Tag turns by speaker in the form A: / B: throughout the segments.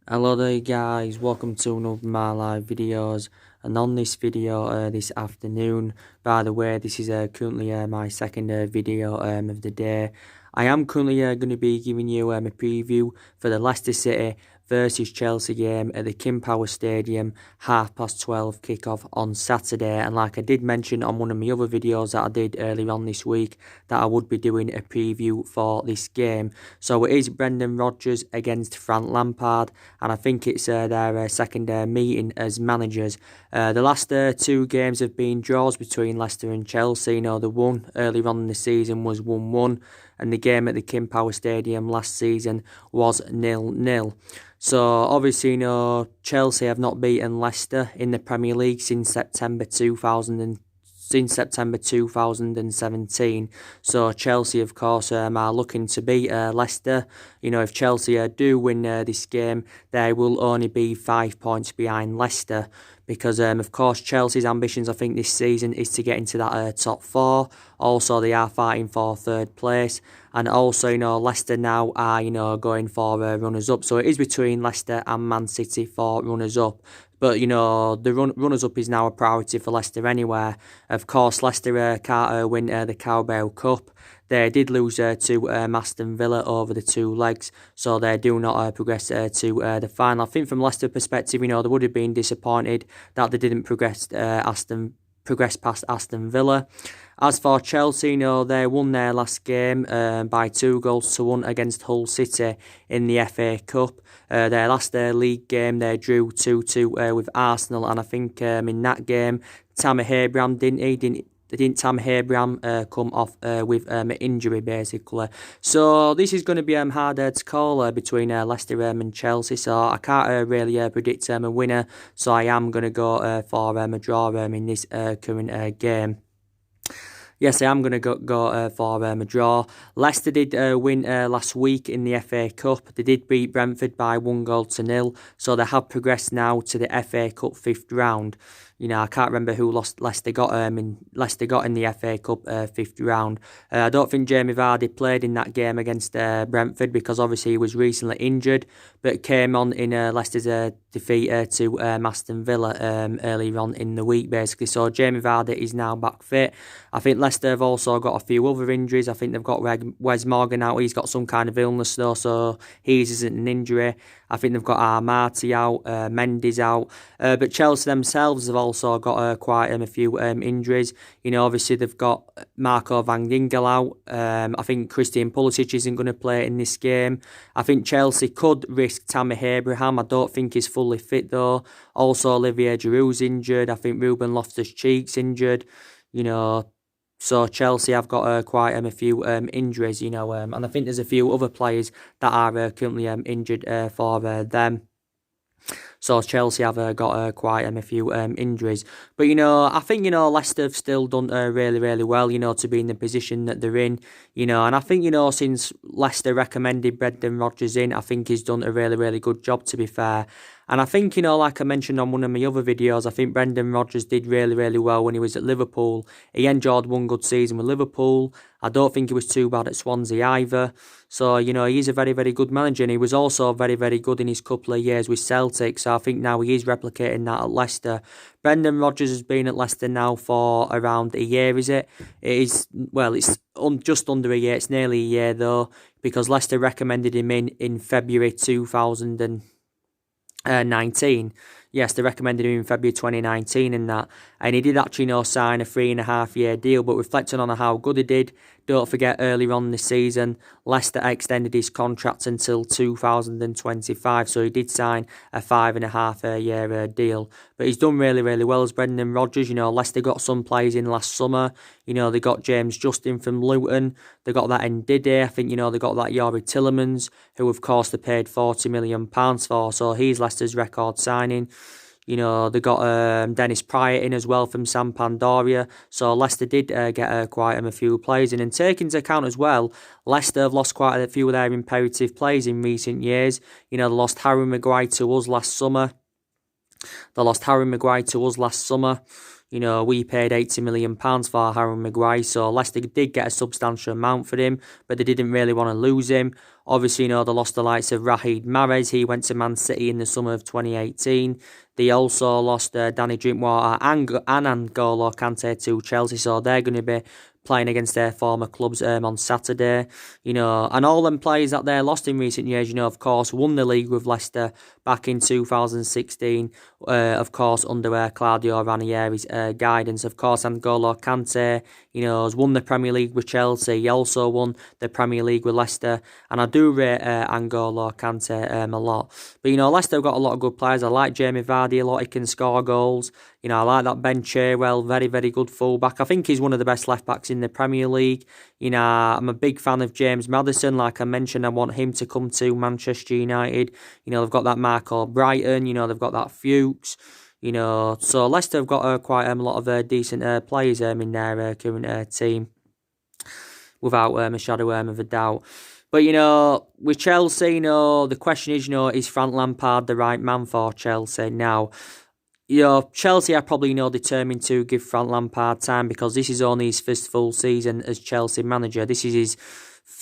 A: Hello there guys, welcome to another of my live videos, and on this video this afternoon, by the way, this is currently my second video of the day. I am currently going to be giving you a preview for the Leicester City versus Chelsea game at the King Power Stadium, 12:30 kickoff on Saturday. And like I did mention on one of my other videos that I did earlier on this week, that I would be doing a preview for this game. So it is Brendan Rodgers against Frank Lampard, and I think it's their second meeting as managers. The last two games have been draws between Leicester and Chelsea. You know, the one earlier on in the season was 1-1, and the game at the King Power Stadium last season was 0-0. So obviously, you know, Chelsea have not beaten Leicester in the Premier League since September 2017. So Chelsea, of course, are looking to beat Leicester. You know, if Chelsea do win this game, they will only be 5 points behind Leicester. Because, of course, Chelsea's ambitions, I think, this season is to get into that top four. Also, they are fighting for third place. And also, you know, Leicester now are, you know, going for runners-up. So it is between Leicester and Man City for runners-up. But, you know, the runners-up is now a priority for Leicester anyway. Of course, Leicester can't win the Carabao Cup. They did lose to Aston Villa over the two legs, so they do not progress to the final. I think from Leicester perspective, you know, they would have been disappointed that they didn't progress past Aston Villa. As for Chelsea, you know, they won their last game by 2-1 against Hull City in the FA Cup. Their last league game, they drew 2-2 with Arsenal, and I think in that game, Tammy Abraham didn't Tam Abraham come off with an injury, basically. So this is going to be hard to call between Leicester and Chelsea. So I can't really predict a winner. So I am going to go for a draw in this current game. Yes, I am going to go for a draw. Leicester did win last week in the FA Cup. They did beat Brentford by 1-0, so they have progressed now to the FA Cup fifth round. You know, I can't remember who Leicester got in the FA Cup fifth round. I don't think Jamie Vardy played in that game against Brentford because obviously he was recently injured, but came on in Leicester's defeat to Aston Villa earlier on in the week, basically. So Jamie Vardy is now back fit. I think Leicester have also got a few other injuries. I think they've got Wes Morgan out. He's got some kind of illness though, so his isn't an injury. I think they've got Marty out, Mendy's out. But Chelsea themselves have also got quite a few injuries. You know, obviously they've got Marco van Ginkel out. I think Christian Pulisic isn't going to play in this game. I think Chelsea could risk Tammy Abraham. I don't think he's fully fit though. Also, Olivier Giroud's injured. I think Ruben Loftus-Cheek's injured. You know, so Chelsea have got quite a few injuries, you know, and I think there's a few other players that are currently injured for them. So Chelsea have got quite a few injuries. But, you know, I think, you know, Leicester have still done really, really well, you know, to be in the position that they're in, you know. And I think, you know, since Leicester recommended Brendan Rodgers in, I think he's done a really, really good job, to be fair. And I think, you know, like I mentioned on one of my other videos, I think Brendan Rodgers did really, really well when he was at Liverpool. He enjoyed one good season with Liverpool. I don't think he was too bad at Swansea either. So, you know, he's a very, very good manager. And he was also very, very good in his couple of years with Celtic. So I think now he is replicating that at Leicester. Brendan Rodgers has been at Leicester now for around a year, is it? It is, well, it's just under a year. It's nearly a year, though, because Leicester recommended him in February 2019. Yes, they recommended him in February 2019 and that. And he did actually, you know, sign a 3.5-year deal. But reflecting on how good he did, don't forget earlier on this season, Leicester extended his contract until 2025. So he did sign a 5.5-year deal. But he's done really, really well as Brendan Rodgers. You know, Leicester got some players in last summer. You know, they got James Justin from Luton. They got that Ndidi. I think, you know, they got that Yori Tillemans, who, of course, they paid £40 million for. So he's Leicester's record signing. You know, they got Dennis Pryor in as well from Sampdoria. So Leicester did get quite a few players in. And taking into account as well, Leicester have lost quite a few of their imperative players in recent years. You know, they lost Harry Maguire to us last summer. We paid £80 million for Harry Maguire, so Leicester did get a substantial amount for him, but they didn't really want to lose him. Obviously, they lost the likes of Raheem Mahrez. He went to Man City in the summer of 2018. They also lost Danny Drinkwater and N'Golo Kante to Chelsea, so they're going to be playing against their former clubs on Saturday. And all them players that they lost in recent years, of course, won the league with Leicester back in 2016, of course, under Claudio Ranieri's guidance. Of course, N'Golo Kante, has won the Premier League with Chelsea. He also won the Premier League with Leicester, and I do rate N'Golo Kante a lot. But, Leicester have got a lot of good players. I like Jamie Vardy a lot. He can score goals. I like that Ben Chilwell, very, very good fullback. I think he's one of the best left-backs in the Premier League. I'm a big fan of James Maddison. Like I mentioned, I want him to come to Manchester United. They've got that Marco Brighton. They've got that Fuchs. So Leicester have got quite a lot of decent players in their current team, without a shadow of a doubt. But, with Chelsea, the question is Frank Lampard the right man for Chelsea now? Chelsea are probably, determined to give Frank Lampard time, because this is only his first full season as Chelsea manager. This is his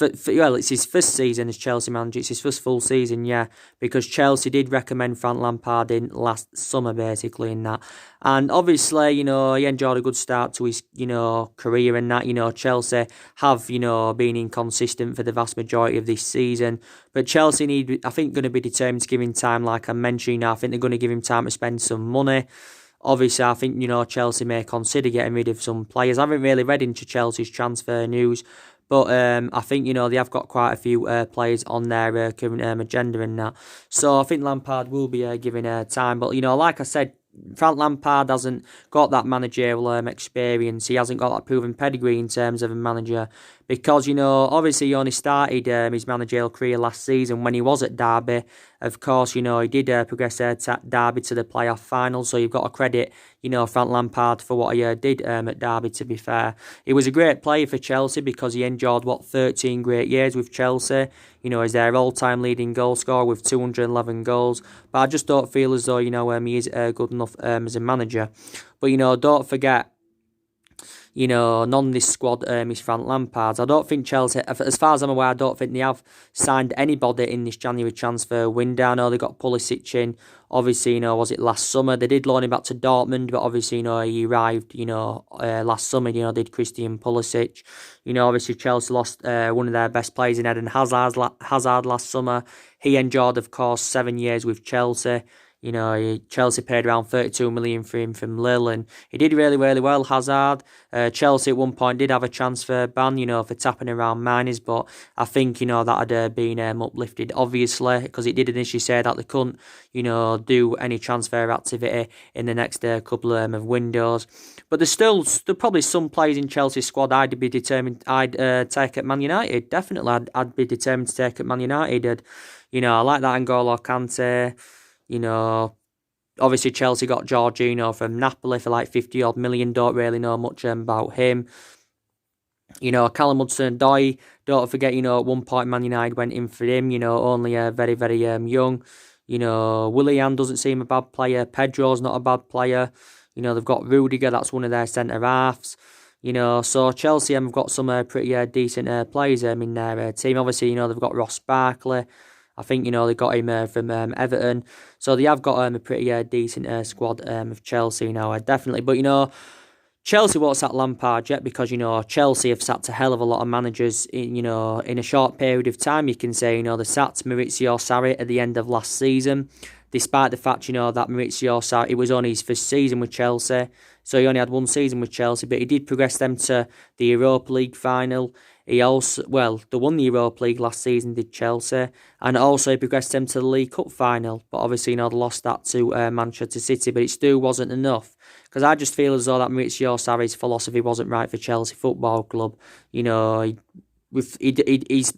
A: it's his first season as Chelsea manager. It's his first full season, because Chelsea did recommend Frank Lampard in last summer, basically, in that. And obviously, he enjoyed a good start to his, career and that. Chelsea have, been inconsistent for the vast majority of this season. But Chelsea I think, going to be determined to give him time, like I mentioned. I think they're going to give him time to spend some money. Obviously, I think, Chelsea may consider getting rid of some players. I haven't really read into Chelsea's transfer news, but I think, they have got quite a few players on their current agenda and that. So I think Lampard will be giving time. But, like I said, Frank Lampard hasn't got that managerial experience. He hasn't got that proven pedigree in terms of a manager, because, obviously he only started his managerial career last season when he was at Derby. Of course, he did progress Derby to the playoff final, so you've got to credit, Frank Lampard for what he did at Derby, to be fair. He was a great player for Chelsea because he endured, 13 great years with Chelsea. He's their all-time leading goal scorer with 211 goals. But I just don't feel as though, he is good enough as a manager. But, don't forget, none of this squad is Frank Lampard's. I don't think Chelsea, as far as I'm aware, I don't think they have signed anybody in this January transfer window. I know they got Pulisic in. Obviously, was it last summer? They did loan him back to Dortmund, but obviously, he arrived, last summer, did Christian Pulisic. Obviously, Chelsea lost one of their best players in Eden Hazard last summer. He endured, of course, 7 years with Chelsea. Chelsea paid around 32 million for him from Lille, and he did really, really well, Hazard. Chelsea at one point did have a transfer ban, for tapping around minors, but I think, that had been uplifted, obviously, because it did initially say that they couldn't, do any transfer activity in the next couple of windows. But there's probably some players in Chelsea's squad I'd take at Man United. Definitely, I'd be determined to take at Man United. I like that N'Golo Kante. Obviously Chelsea got Jorginho from Napoli for like 50-odd million. Don't really know much about him. Callum Hudson-Odoi, don't forget, at one point Man United went in for him, only very, very young. Willian doesn't seem a bad player. Pedro's not a bad player. They've got Rudiger, that's one of their centre-halves. So Chelsea have got some pretty decent players in their team. Obviously, they've got Ross Barkley. I think, they got him from Everton. So they have got a pretty decent squad of Chelsea now, definitely. But, Chelsea won't sack Lampard yet because, Chelsea have sacked a hell of a lot of managers, in a short period of time. You can say, they sacked Maurizio Sarri at the end of last season, despite the fact, that Maurizio Sarri, it was only his first season with Chelsea. So he only had one season with Chelsea, but he did progress them to the Europa League final. He also, they won the Europa League last season, did Chelsea, and also he progressed them to the League Cup final. But obviously, they lost that to Manchester City, but it still wasn't enough. Because I just feel as though that Maurizio Sarri's philosophy wasn't right for Chelsea Football Club. He's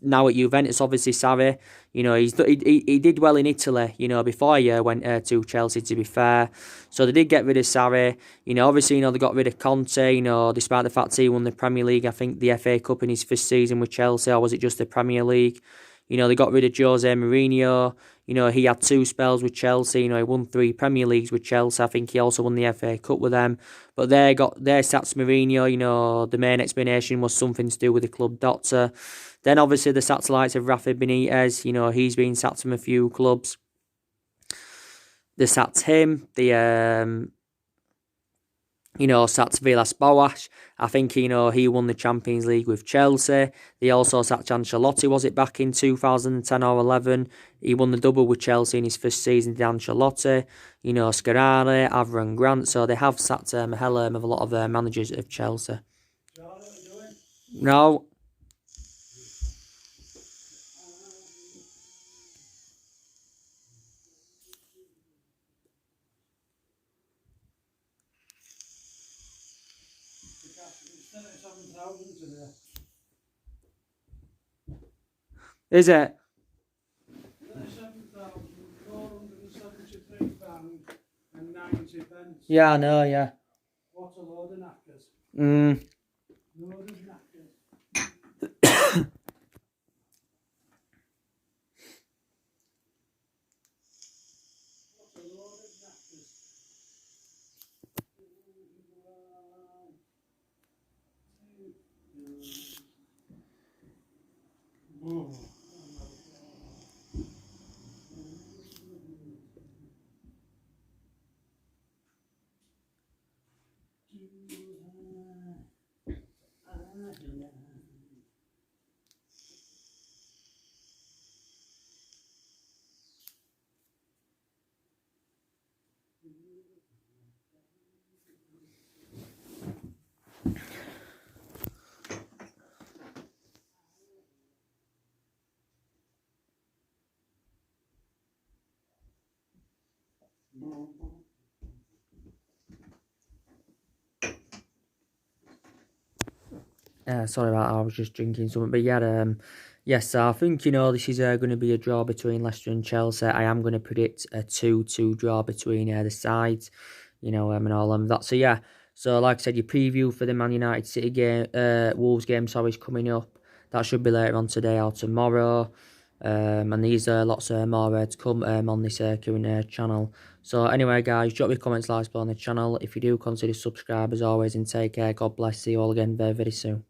A: now at Juventus, obviously, Sarri. He did well in Italy, before he went to Chelsea, to be fair. So they did get rid of Sarri. Obviously, they got rid of Conte, despite the fact he won the Premier League, I think the FA Cup in his first season with Chelsea, or was it just the Premier League? You know, they got rid of Jose Mourinho. You know, he had 2 spells with Chelsea. You know, he won 3 Premier Leagues with Chelsea. I think he also won the FA Cup with them. But they sacked Mourinho. You know, the main explanation was something to do with the club doctor. Then obviously the satellites of Rafa Benitez. You know, he's been sacked from a few clubs. They sacked him. Sacked Villas-Boas. I think, he won the Champions League with Chelsea. They also sacked Ancelotti, was it back in 2010 or 11? He won the double with Chelsea in his first season, did Ancelotti. Scarari, Avram Grant. So they have sacked a hell of a lot of managers of Chelsea. No. Is it? £7,473.90. Yeah, I know, yeah.
B: What a load of knackers.
A: Load
B: of knackers. What a load of knackers. Whoa.
A: Sorry about that, I was just drinking something. But yeah, yes, so I think, this is going to be a draw between Leicester and Chelsea. I am going to predict a 2-2 draw between the sides, and all that. So yeah, so like I said, your preview for the Man United City game, Wolves game, sorry, is coming up. That should be later on today or tomorrow. And these are lots more to come on this current channel. So anyway, guys, drop your comments, likes below on the channel. If you do, consider subscribe as always, and take care. God bless. See you all again very, very soon.